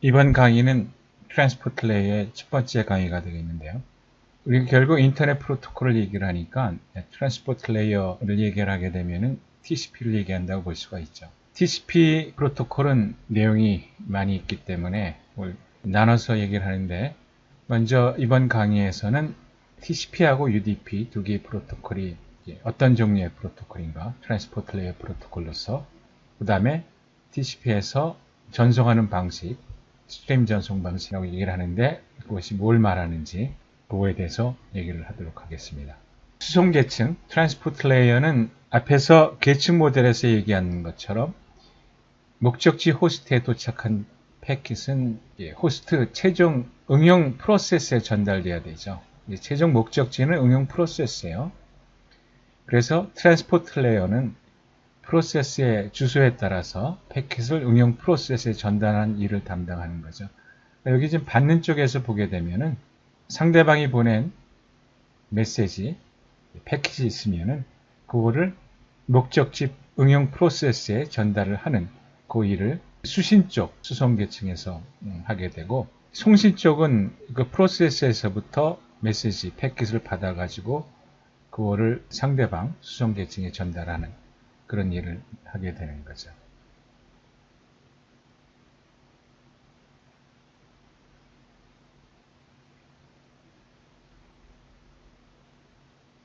이번 강의는 트랜스포트 레이어의 첫 번째 강의가 되겠는데요. 우리가 결국 인터넷 프로토콜을 얘기를 하니까 트랜스포트 레이어를 얘기를 하게 되면 TCP를 얘기한다고 볼 수가 있죠. TCP 프로토콜은 내용이 많이 있기 때문에 나눠서 얘기를 하는데, 먼저 이번 강의에서는 TCP하고 UDP 두 개의 프로토콜이 어떤 종류의 프로토콜인가, 트랜스포트 레이어 프로토콜로서, 그 다음에 TCP에서 전송하는 방식, 스트림 전송 방식이라고 얘기를 하는데 그것이 뭘 말하는지 그거에 대해서 얘기를 하도록 하겠습니다. 수송 계층, 트랜스포트 레이어는 앞에서 계층 모델에서 얘기한 것처럼 목적지 호스트에 도착한 패킷은 호스트 최종 응용 프로세스에 전달돼야 되죠. 최종 목적지는 응용 프로세스예요. 그래서 트랜스포트 레이어는 프로세스의 주소에 따라서 패킷을 응용 프로세스에 전달하는 일을 담당하는 거죠. 여기 지금 받는 쪽에서 보게 되면은 상대방이 보낸 메시지, 패킷이 있으면은 그거를 목적지 응용 프로세스에 전달을 하는 그 일을 수신 쪽, 수송 계층에서 하게 되고, 송신 쪽은 그 프로세스에서부터 메시지, 패킷을 받아가지고 그거를 상대방 수송 계층에 전달하는 그런 일을 하게 되는 거죠.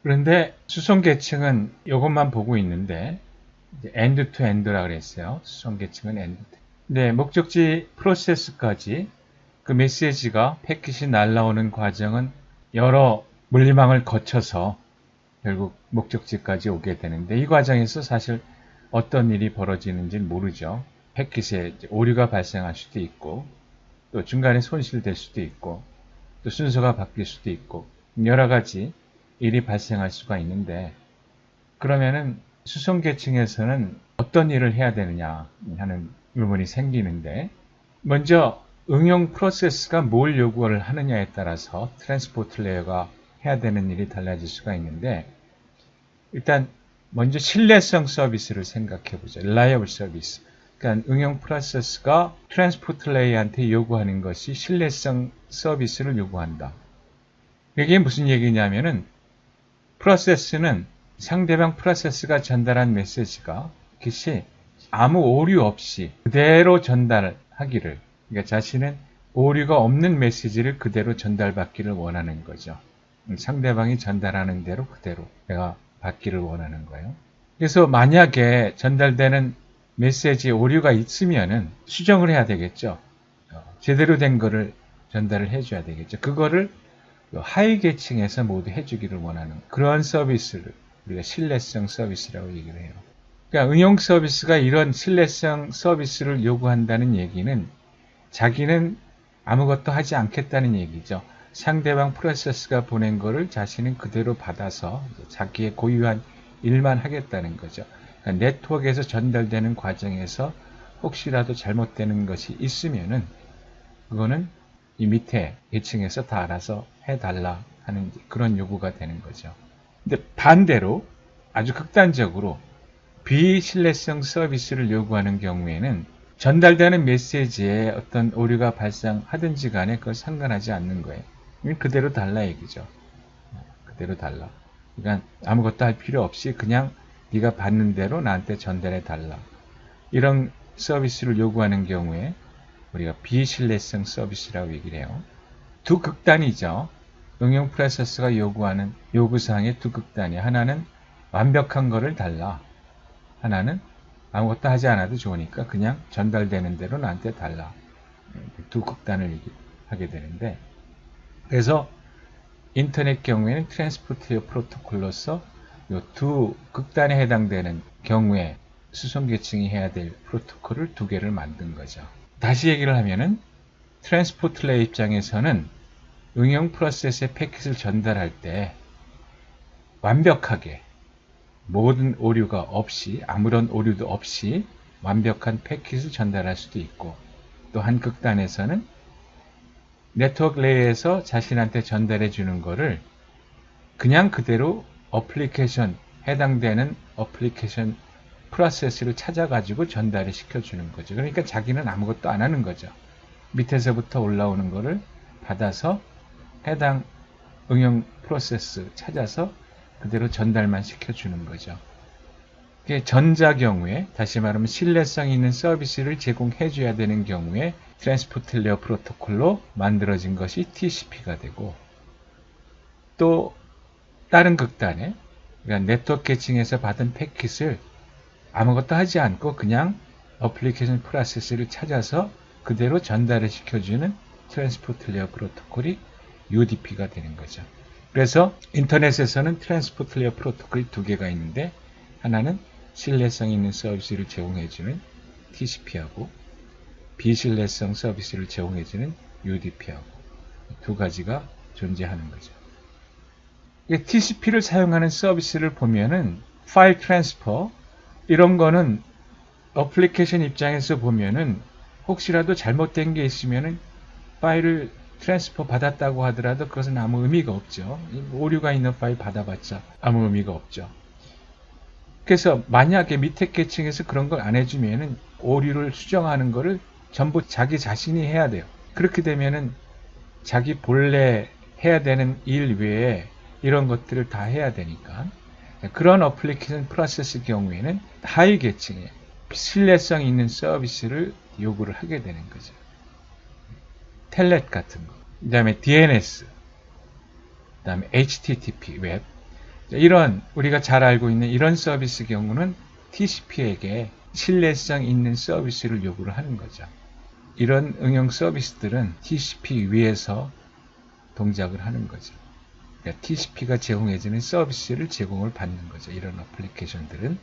그런데 수송 계층은 이것만 보고 있는데 엔드 투 엔드라 그랬어요. 수송 계층은 엔드 투. 근데 목적지 프로세스까지 그 메시지가 패킷이 날라오는 과정은 여러 물리망을 거쳐서 결국 목적지까지 오게 되는데, 이 과정에서 사실 어떤 일이 벌어지는지는 모르죠. 패킷에 오류가 발생할 수도 있고, 또 중간에 손실될 수도 있고, 또 순서가 바뀔 수도 있고, 여러 가지 일이 발생할 수가 있는데, 그러면은 수송 계층에서는 어떤 일을 해야 되느냐 하는 의문이 생기는데, 먼저 응용 프로세스가 뭘 요구를 하느냐에 따라서 트랜스포트 레이어가 해야 되는 일이 달라질 수가 있는데, 일단 먼저 신뢰성 서비스를 생각해 보죠. reliable 서비스. 그러니까 응용 프로세스가 트랜스포트 레이어한테 요구하는 것이 신뢰성 서비스를 요구한다. 이게 무슨 얘기냐면은, 프로세스는 상대방 프로세스가 전달한 메시지가 그것이 아무 오류 없이 그대로 전달하기를, 그러니까 자신은 오류가 없는 메시지를 그대로 전달받기를 원하는 거죠. 상대방이 전달하는 대로 그대로 내가 받기를 원하는 거예요. 그래서 만약에 전달되는 메시지에 오류가 있으면은 수정을 해야 되겠죠. 제대로 된 거를 전달을 해줘야 되겠죠. 그거를 하위 계층에서 모두 해주기를 원하는 그런 서비스를 우리가 신뢰성 서비스라고 얘기를 해요. 그러니까 응용 서비스가 이런 신뢰성 서비스를 요구한다는 얘기는 자기는 아무것도 하지 않겠다는 얘기죠. 상대방 프로세스가 보낸 거를 자신은 그대로 받아서 자기의 고유한 일만 하겠다는 거죠. 그러니까 네트워크에서 전달되는 과정에서 혹시라도 잘못되는 것이 있으면은 그거는 이 밑에 계층에서 다 알아서 해달라 하는 그런 요구가 되는 거죠. 근데 반대로 아주 극단적으로 비신뢰성 서비스를 요구하는 경우에는 전달되는 메시지에 어떤 오류가 발생하든지 간에 그걸 상관하지 않는 거예요. 그대로 달라 얘기죠. 그대로 달라. 그러니까 아무것도 할 필요 없이 그냥 네가 받는 대로 나한테 전달해 달라. 이런 서비스를 요구하는 경우에 우리가 비신뢰성 서비스라고 얘기를 해요. 두 극단이죠. 응용 프로세스가 요구하는 요구사항의 두 극단이, 하나는 완벽한 거를 달라. 하나는 아무것도 하지 않아도 좋으니까 그냥 전달되는 대로 나한테 달라. 두 극단을 하게 되는데, 그래서 인터넷 경우에는 트랜스포트 프로토콜로서 이 두 극단에 해당되는 경우에 수송 계층이 해야 될 프로토콜을 두 개를 만든 거죠. 다시 얘기를 하면은 트랜스포트 레이어 입장에서는 응용 프로세스의 패킷을 전달할 때 완벽하게 모든 오류가 없이, 아무런 오류도 없이 완벽한 패킷을 전달할 수도 있고, 또 한 극단에서는 네트워크 레이어에서 자신한테 전달해 주는 거를 그냥 그대로 어플리케이션, 해당되는 어플리케이션 프로세스를 찾아가지고 전달을 시켜주는 거죠. 그러니까 자기는 아무것도 안 하는 거죠. 밑에서부터 올라오는 거를 받아서 해당 응용 프로세스 찾아서 그대로 전달만 시켜주는 거죠. 전자 경우에, 다시 말하면 신뢰성 있는 서비스를 제공해 줘야 되는 경우에 트랜스포트 레이어 프로토콜로 만들어진 것이 TCP가 되고, 또 다른 극단에 그러니까 네트워크 계층에서 받은 패킷을 아무것도 하지 않고 그냥 어플리케이션 프로세스를 찾아서 그대로 전달을 시켜주는 트랜스포트 레이어 프로토콜이 UDP가 되는 거죠. 그래서 인터넷에서는 트랜스포트 레이어 프로토콜이 두 개가 있는데, 하나는 신뢰성 있는 서비스를 제공해주는 TCP하고 비신뢰성 서비스를 제공해주는 UDP하고 두 가지가 존재하는 거죠. TCP를 사용하는 서비스를 보면은 파일 트랜스퍼 이런 거는 어플리케이션 입장에서 보면은 혹시라도 잘못된 게 있으면은 파일을 트랜스퍼 받았다고 하더라도 그것은 아무 의미가 없죠. 오류가 있는 파일 받아봤자 아무 의미가 없죠. 그래서 만약에 밑에 계층에서 그런 걸 안 해주면은 오류를 수정하는 거를 전부 자기 자신이 해야 돼요. 그렇게 되면은 자기 본래 해야 되는 일 외에 이런 것들을 다 해야 되니까 그런 어플리케이션 프로세스 경우에는 하위 계층에 신뢰성 있는 서비스를 요구를 하게 되는 거죠. 텔넷 같은 거, 그 다음에 DNS, 그 다음에 HTTP 웹, 이런 우리가 잘 알고 있는 이런 서비스 경우는 TCP에게 신뢰성 있는 서비스를 요구를 하는 거죠. 이런 응용 서비스들은 TCP 위에서 동작을 하는 거죠. 그러니까 TCP가 제공해주는 서비스를 제공을 받는 거죠. 이런 어플리케이션들은.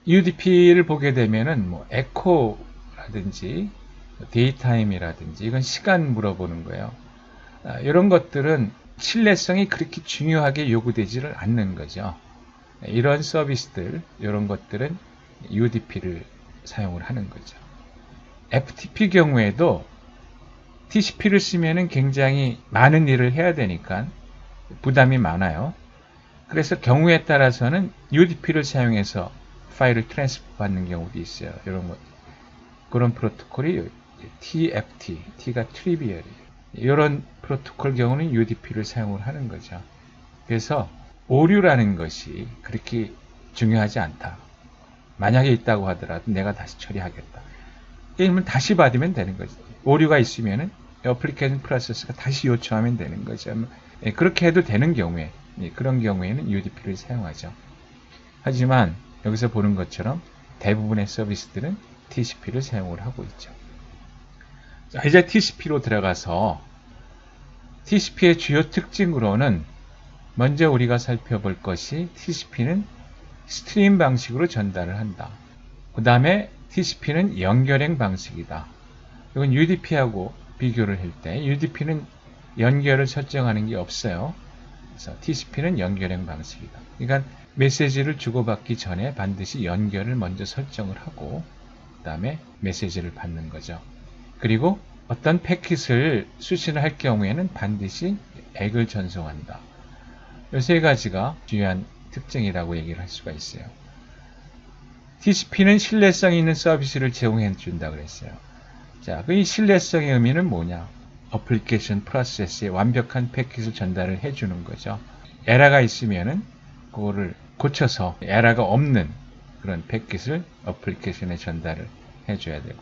UDP를 보게 되면은 뭐 에코라든지 데이타임이라든지 이건 시간 물어보는 거예요. 이런 것들은 신뢰성이 그렇게 중요하게 요구되지를 않는 거죠. 이런 서비스들, 이런 것들은 UDP를 사용을 하는 거죠. FTP 경우에도 TCP를 쓰면은 굉장히 많은 일을 해야 되니까 부담이 많아요. 그래서 경우에 따라서는 UDP를 사용해서 파일을 트랜스퍼 받는 경우도 있어요. 이런 것, 그런 프로토콜이 TFT, T가 트리비얼이에요. 이런 프로토콜 경우는 UDP를 사용을 하는 거죠. 그래서 오류라는 것이 그렇게 중요하지 않다. 만약에 있다고 하더라도 내가 다시 처리하겠다. 게임을 다시 받으면 되는 거죠. 오류가 있으면은 어플리케이션 프로세스가 다시 요청하면 되는 거죠. 그렇게 해도 되는 경우에, 그런 경우에는 UDP를 사용하죠. 하지만 여기서 보는 것처럼 대부분의 서비스들은 TCP를 사용을 하고 있죠. 자, 이제 TCP로 들어가서 TCP의 주요 특징으로는 먼저 우리가 살펴볼 것이 TCP는 스트림 방식으로 전달을 한다. 그 다음에 TCP는 연결행 방식이다. 이건 UDP하고 비교를 할 때 UDP는 연결을 설정하는 게 없어요. 그래서 TCP는 연결행 방식이다. 그러니까 메시지를 주고받기 전에 반드시 연결을 먼저 설정을 하고 그 다음에 메시지를 받는 거죠. 그리고 어떤 패킷을 수신을 할 경우에는 반드시 액을 전송한다. 이 세 가지가 중요한 특징이라고 얘기를 할 수가 있어요. TCP는 신뢰성 있는 서비스를 제공해 준다 그랬어요. 자, 이 신뢰성의 의미는 뭐냐? 어플리케이션 프로세스에 완벽한 패킷을 전달을 해주는 거죠. 에러가 있으면은 그거를 고쳐서 에러가 없는 그런 패킷을 어플리케이션에 전달을 해줘야 되고,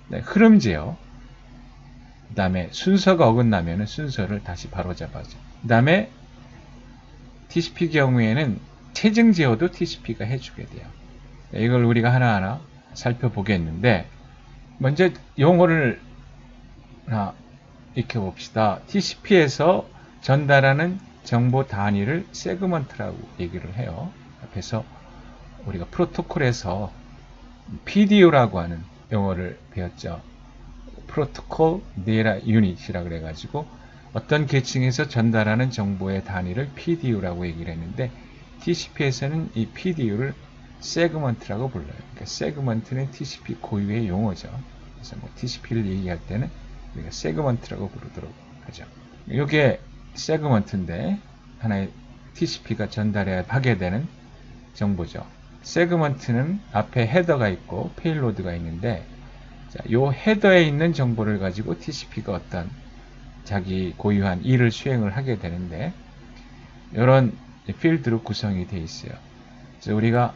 네, 흐름 제어, 그 다음에 순서가 어긋나면은 순서를 다시 바로잡아줘. 그 다음에 TCP 경우에는 체증 제어도 TCP가 해주게 돼요. 이걸 우리가 하나하나 살펴보겠는데, 먼저 용어를 하나 익혀봅시다. TCP에서 전달하는 정보 단위를 세그먼트라고 얘기를 해요. 앞에서 우리가 프로토콜에서 PDU라고 하는 용어를 배웠죠. 프로토콜 데이터 유닛이라고 그래가지고 어떤 계층에서 전달하는 정보의 단위를 PDU라고 얘기를 했는데, TCP에서는 이 PDU를 세그먼트라고 불러요. 그러니까 세그먼트는 TCP 고유의 용어죠. 그래서 뭐 TCP를 얘기할 때는 우리가 세그먼트라고 부르도록 하죠. 이게 세그먼트인데 하나의 TCP가 전달해야 하게 되는 정보죠. 세그먼트는 앞에 헤더가 있고 페일로드가 있는데, 자, 요 헤더에 있는 정보를 가지고 TCP가 어떤 자기 고유한 일을 수행을 하게 되는데 이런 필드로 구성이 되어 있어요. 그래서 우리가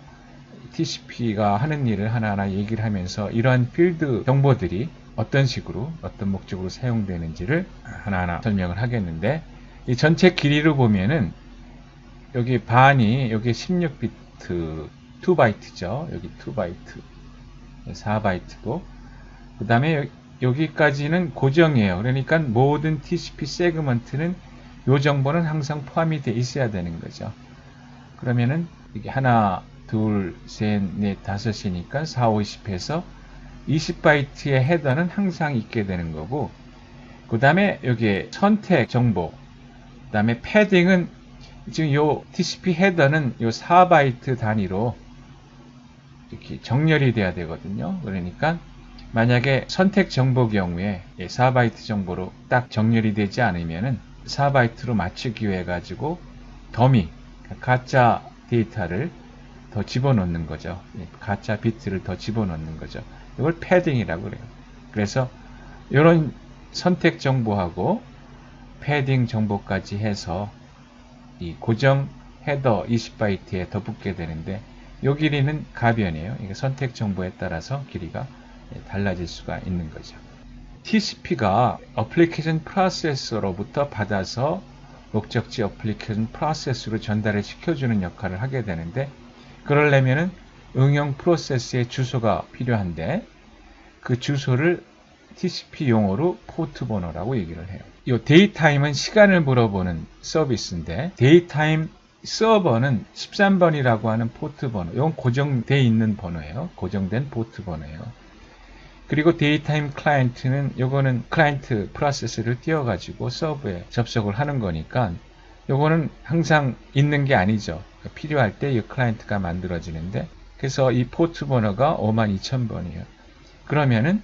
TCP가 하는 일을 하나하나 얘기를 하면서 이러한 필드 정보들이 어떤 식으로 어떤 목적으로 사용되는지를 하나하나 설명을 하겠는데 이 전체 길이로 보면은 여기 반이 여기 16비트 2바이트죠. 여기 2바이트 4바이트고 그 다음에 여기까지는 고정이에요. 그러니까 모든 TCP 세그먼트는 이 정보는 항상 포함이 돼 있어야 되는 거죠. 그러면은 이게 하나, 둘, 셋, 넷, 다섯이니까 4, 5, 10해서 20바이트의 헤더는 항상 있게 되는 거고 그 다음에 여기에 선택 정보 그 다음에 패딩은 지금 요 TCP 헤더는 요 4바이트 단위로 이렇게 정렬이 돼야 되거든요. 그러니까 만약에 선택 정보 경우에 4바이트 정보로 딱 정렬이 되지 않으면은 4바이트로 맞추기 위해 가지고 더미, 가짜 데이터를 더 집어넣는 거죠. 가짜 비트를 더 집어넣는 거죠. 이걸 패딩이라고 그래요. 그래서 이런 선택 정보하고 패딩 정보까지 해서 이 고정 헤더 20바이트에 더 붙게 되는데 이 길이는 가변이에요. 이게 선택 정보에 따라서 길이가 달라질 수가 있는 거죠. TCP가 어플리케이션 프로세서로부터 받아서 목적지 어플리케이션 프로세스로 전달을 시켜주는 역할을 하게 되는데 그러려면은 응용 프로세스의 주소가 필요한데 그 주소를 TCP 용어로 포트 번호라고 얘기를 해요. 이 데이타임은 시간을 물어보는 서비스인데 데이타임 서버는 13번이라고 하는 포트 번호. 이건 고정되어 있는 번호예요. 고정된 포트 번호예요. 그리고 데이타임 클라이언트는 요거는 클라이언트 프로세스를 띄워가지고 서버에 접속을 하는 거니까 요거는 항상 있는 게 아니죠. 필요할 때 이 클라이언트가 만들어지는데 그래서 이 포트 번호가 52,000번이에요. 그러면은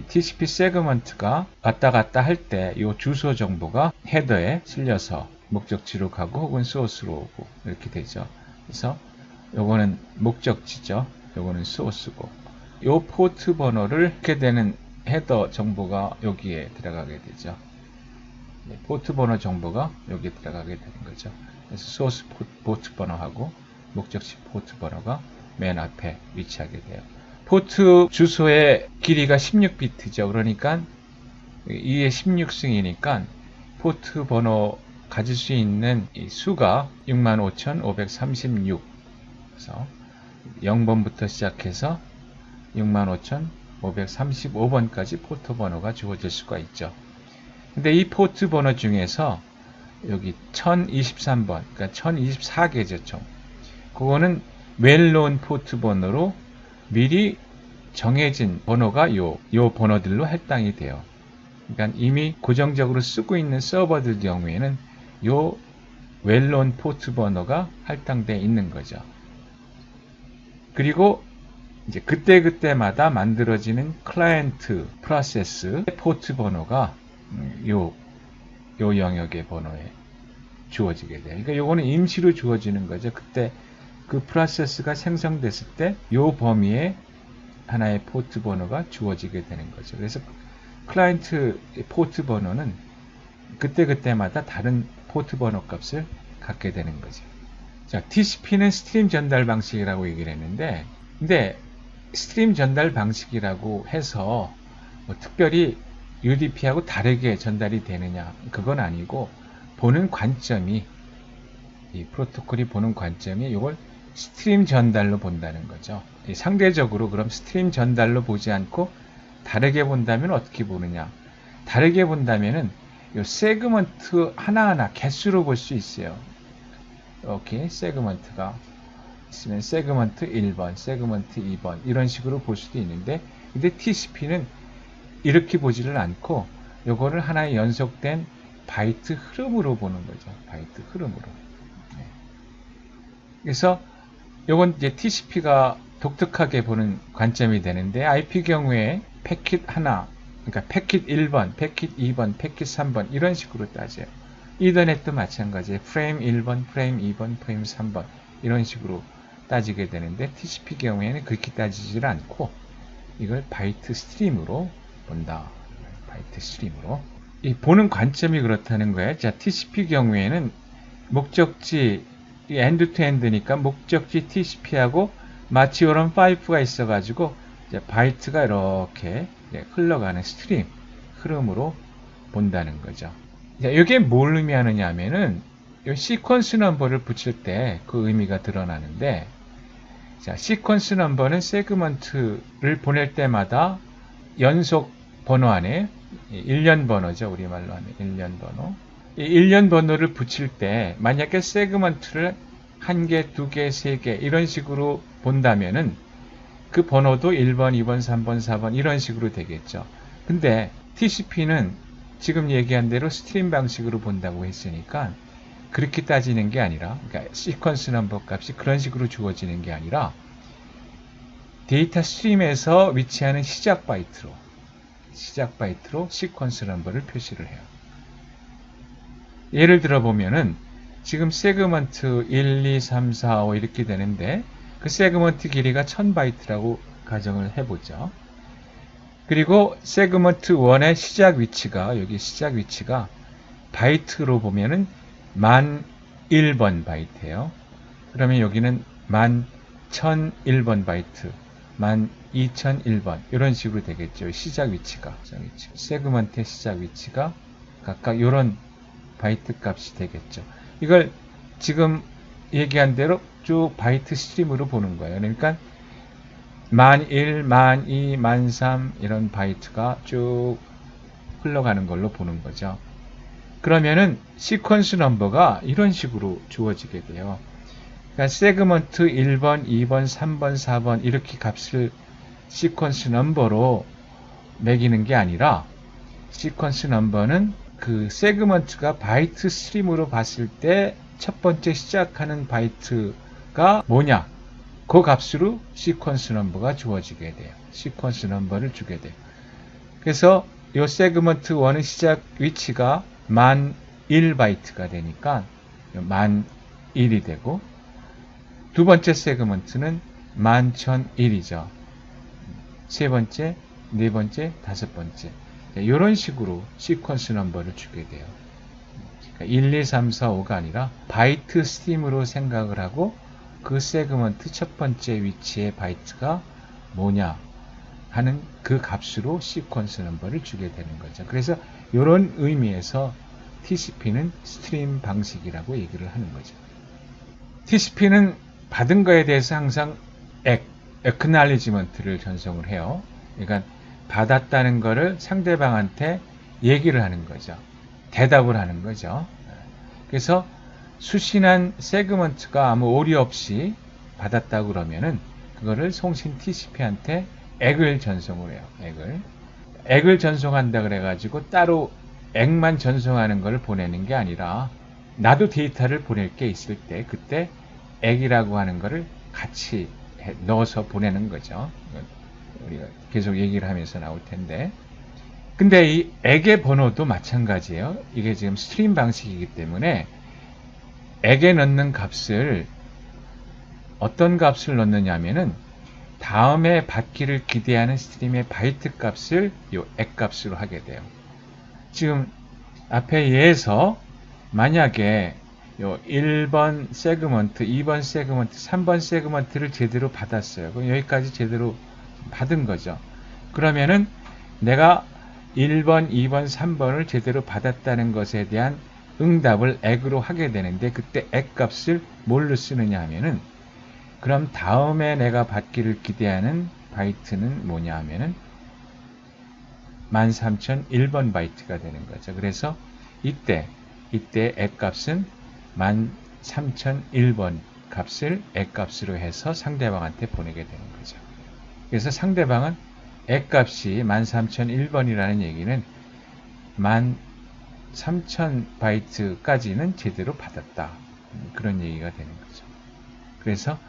TCP 세그먼트가 왔다 갔다 할 때 이 주소 정보가 헤더에 실려서 목적지로 가고 혹은 소스로 오고 이렇게 되죠. 그래서 요거는 목적지죠. 요거는 소스고 이 포트 번호를 이렇게 되는 헤더 정보가 여기에 들어가게 되죠. 포트 번호 정보가 여기에 들어가게 되는 거죠. 그래서 소스 포트 번호하고 목적지 포트 번호가 맨 앞에 위치하게 돼요. 포트 주소의 길이가 16비트죠. 그러니까 2의 16승이니까 포트 번호 가질 수 있는 이 수가 65,536. 그래서 0번부터 시작해서 65,535번까지 포트 번호가 주어질 수가 있죠. 근데 이 포트 번호 중에서 여기 1023번, 그러니까 1024개죠, 총. 그거는 웰known 포트 번호로 미리 정해진 번호가 요 번호들로 할당이 돼요. 그러니까 이미 고정적으로 쓰고 있는 서버들 경우에는 요 웰known 포트 번호가 할당되어 있는 거죠. 그리고 이제 그때그때마다 만들어지는 클라이언트 프로세스 포트 번호가 요 영역의 번호에 주어지게 돼요. 그러니까 요거는 임시로 주어지는 거죠. 그때 그 프로세스가 생성됐을 때 요 범위에 하나의 포트 번호가 주어지게 되는 거죠. 그래서 클라이언트 포트 번호는 그때그때마다 다른 포트 번호 값을 갖게 되는 거죠. 자, TCP는 스트림 전달 방식이라고 얘기를 했는데, 근데 스트림 전달 방식이라고 해서 뭐 특별히 UDP하고 다르게 전달이 되느냐, 그건 아니고, 보는 관점이, 이 프로토콜이 보는 관점이 이걸 스트림 전달로 본다는 거죠. 상대적으로 그럼 스트림 전달로 보지 않고 다르게 본다면 어떻게 보느냐? 다르게 본다면은 이 세그먼트 하나하나 개수로 볼 수 있어요. 이렇게 세그먼트가 있으면 세그먼트 1번, 세그먼트 2번 이런 식으로 볼 수도 있는데 근데 TCP는 이렇게 보지를 않고 요거를 하나의 연속된 바이트 흐름으로 보는 거죠. 바이트 흐름으로. 네. 그래서 요건 이제 TCP가 독특하게 보는 관점이 되는데 IP 경우에 패킷 하나, 그러니까 패킷 1번, 패킷 2번, 패킷 3번 이런 식으로 따져요. 이더넷도 마찬가지예요. 프레임 1번, 프레임 2번, 프레임 3번 이런 식으로 따지게 되는데 TCP 경우에는 그렇게 따지질 않고 이걸 바이트 스트림으로 본다. 바이트 스트림으로. 이 보는 관점이 그렇다는 거예요. 자, TCP 경우에는 목적지 엔드-투-엔드니까 목적지 TCP하고 마치 이런 파이프가 있어가지고 바이트가 이렇게 흘러가는 스트림 흐름으로 본다는 거죠. 자, 이게 뭘 의미하느냐 하면은 이 시퀀스 넘버를 붙일 때 그 의미가 드러나는데, 자, 시퀀스 넘버는 세그먼트를 보낼 때마다 연속 번호 안에 일련 번호죠. 우리말로 하면 일련 번호. 이 일련 번호를 붙일 때 만약에 세그먼트를 1개, 2개, 3개 이런 식으로 본다면은 그 번호도 1번, 2번, 3번, 4번 이런 식으로 되겠죠. 근데 TCP는 지금 얘기한 대로 스트림 방식으로 본다고 했으니까 그렇게 따지는 게 아니라, 그러니까 시퀀스 넘버 값이 그런 식으로 주어지는 게 아니라 데이터 스트림에서 위치하는 시작 바이트로 시퀀스 넘버를 표시를 해요. 예를 들어 보면은 지금 세그먼트 1, 2, 3, 4, 5 이렇게 되는데 그 세그먼트 길이가 1000바이트라고 가정을 해보죠. 그리고 세그먼트 1의 시작 위치가, 여기 시작 위치가 바이트로 보면은 1001번 바이트예요. 그러면 여기는 1001번 바이트, 12001번 이런 식으로 되겠죠. 시작 위치가. 세그먼트의 시작 위치가 각각 이런 바이트 값이 되겠죠. 이걸 지금 얘기한 대로 쭉 바이트 스트림으로 보는 거예요. 그러니까 1001, 1002, 1003 이런 바이트가 쭉 흘러가는 걸로 보는 거죠. 그러면은 시퀀스 넘버가 이런 식으로 주어지게 돼요. 그러니까 세그먼트 1번, 2번, 3번, 4번 이렇게 값을 시퀀스 넘버로 매기는 게 아니라 시퀀스 넘버는 그 세그먼트가 바이트 스트림으로 봤을 때 첫 번째 시작하는 바이트가 뭐냐, 그 값으로 시퀀스 넘버가 주어지게 돼요. 시퀀스 넘버를 주게 돼요. 그래서 이 세그먼트 1의 시작 위치가 1001바이트가 되니까 1001이 되고, 두 번째 세그먼트는 10001이죠. 세 번째, 네 번째, 다섯 번째. 이런 식으로 시퀀스 넘버를 주게 돼요. 그러니까 1, 2, 3, 4, 5가 아니라 바이트 스트림으로 생각을 하고 그 세그먼트 첫 번째 위치의 바이트가 뭐냐 하는 그 값으로 시퀀스 넘버를 주게 되는 거죠. 그래서 이런 의미에서 TCP는 스트림 방식이라고 얘기를 하는 거죠. TCP는 받은 거에 대해서 항상 acknowledgement를 전송을 해요. 그러니까 받았다는 거를 상대방한테 얘기를 하는 거죠. 대답을 하는 거죠. 그래서 수신한 세그먼트가 아무 오류 없이 받았다고 그러면은 그거를 송신 TCP한테 액을 전송을 해요. 액을 전송한다 그래가지고 따로 액만 전송하는 걸 보내는 게 아니라 나도 데이터를 보낼 게 있을 때 그때 액이라고 하는 거를 같이 넣어서 보내는 거죠. 우리가 계속 얘기를 하면서 나올 텐데, 근데 이 액의 번호도 마찬가지예요. 이게 지금 스트림 방식이기 때문에 액에 넣는 값을 어떤 값을 넣느냐 하면은 다음에 받기를 기대하는 스트림의 바이트 값을 이 액 값으로 하게 돼요. 지금 앞에 예에서 만약에 요 1번 세그먼트, 2번 세그먼트, 3번 세그먼트를 제대로 받았어요. 그럼 여기까지 제대로 받은 거죠. 그러면은 내가 1번, 2번, 3번을 제대로 받았다는 것에 대한 응답을 액으로 하게 되는데, 그때 액 값을 뭘로 쓰느냐 하면은, 그럼 다음에 내가 받기를 기대하는 바이트는 뭐냐 하면은 13001번 바이트가 되는 거죠. 그래서 이때 액 값은 13001번 값을 액 값으로 해서 상대방한테 보내게 되는 거죠. 그래서 상대방은 액 값이 13001번이라는 얘기는 13000바이트까지는 제대로 받았다. 그런 얘기가 되는 거죠. 그래서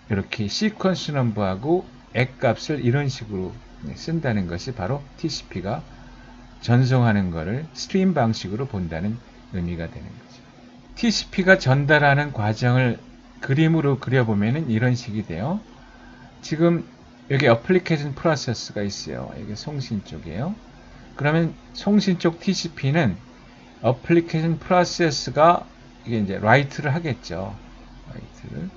이렇게 시퀀스 넘버하고 액 값을 이런 식으로 쓴다는 것이 바로 TCP가 전송하는 것을 스트림 방식으로 본다는 의미가 되는 거죠. TCP가 전달하는 과정을 그림으로 그려보면 이런 식이 돼요. 지금 여기 어플리케이션 프로세스가 있어요. 이게 송신 쪽이에요. 그러면 송신 쪽 TCP는 어플리케이션 프로세스가 이게 이제 write를 하겠죠. write를.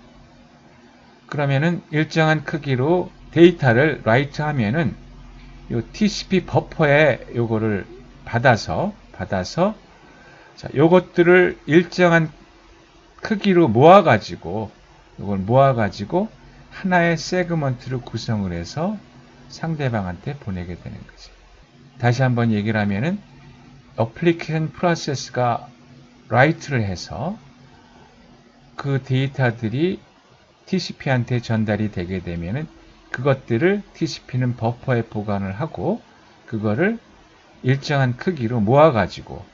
그러면은 일정한 크기로 데이터를 write 하면은 요 TCP 버퍼에 요거를 받아서 자, 요것들을 일정한 크기로 모아가지고 이걸 모아가지고 하나의 세그먼트를 구성을 해서 상대방한테 보내게 되는 거죠. 다시 한번 얘기를 하면은 어플리케이션 프로세스가 write를 해서 그 데이터들이 TCP한테 전달이 되게 되면은 그것들을 TCP는 버퍼에 보관을 하고 그거를 일정한 크기로 모아가지고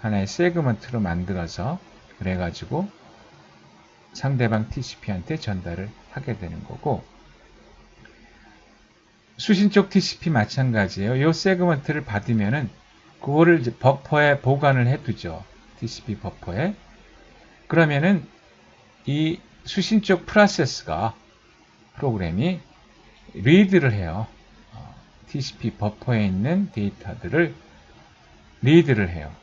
하나의 세그먼트로 만들어서 그래가지고 상대방 TCP한테 전달을 하게 되는 거고, 수신 쪽 TCP 마찬가지예요. 이 세그먼트를 받으면은 그거를 이제 버퍼에 보관을 해두죠. TCP 버퍼에. 그러면은 이 수신 쪽 프로그램이 리드를 해요. TCP 버퍼에 있는 데이터들을 리드를 해요.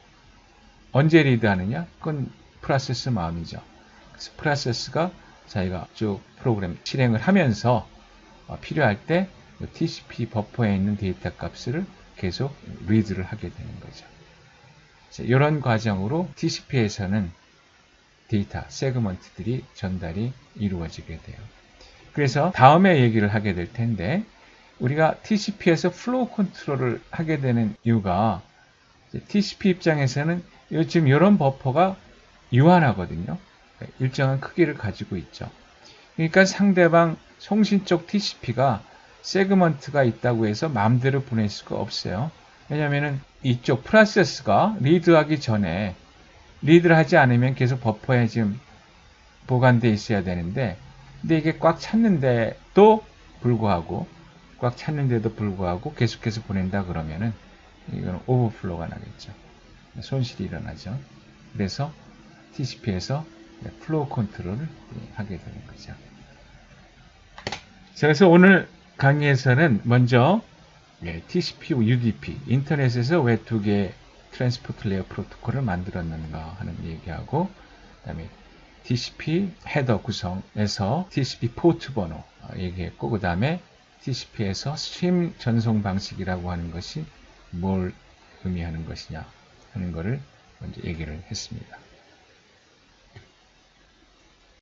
언제 리드하느냐? 그건 프로세스 마음이죠. 그래서 프로세스가 자기가 쭉 프로그램 실행을 하면서 필요할 때 TCP 버퍼에 있는 데이터 값을 계속 리드를 하게 되는 거죠. 이런 과정으로 TCP에서는 데이터, 세그먼트들이 전달이 이루어지게 돼요. 그래서 다음에 얘기를 하게 될 텐데, 우리가 TCP에서 플로우 컨트롤을 하게 되는 이유가 TCP 입장에서는 지금 이런 버퍼가 유한하거든요. 일정한 크기를 가지고 있죠. 그러니까 상대방 송신 쪽 TCP가 세그먼트가 있다고 해서 마음대로 보낼 수가 없어요. 왜냐하면 이쪽 프로세스가 리드하기 전에 리드를 하지 않으면 계속 버퍼에 지금 보관되어 있어야 되는데, 근데 이게 꽉 찼는데도 불구하고 계속해서 보낸다 그러면은 이건 오버플로우가 나겠죠. 손실이 일어나죠. 그래서 TCP에서 플로우 컨트롤을 하게 되는 거죠. 그래서 오늘 강의에서는 먼저 TCP, UDP, 인터넷에서 왜 두 개의 트랜스포트 레이어 프로토콜을 만들었는가 하는 얘기하고, 그다음에 TCP 헤더 구성에서 TCP 포트 번호 얘기했고, 그 다음에 TCP에서 스트림 전송 방식이라고 하는 것이 뭘 의미하는 것이냐 하는 것을 먼저 얘기를 했습니다.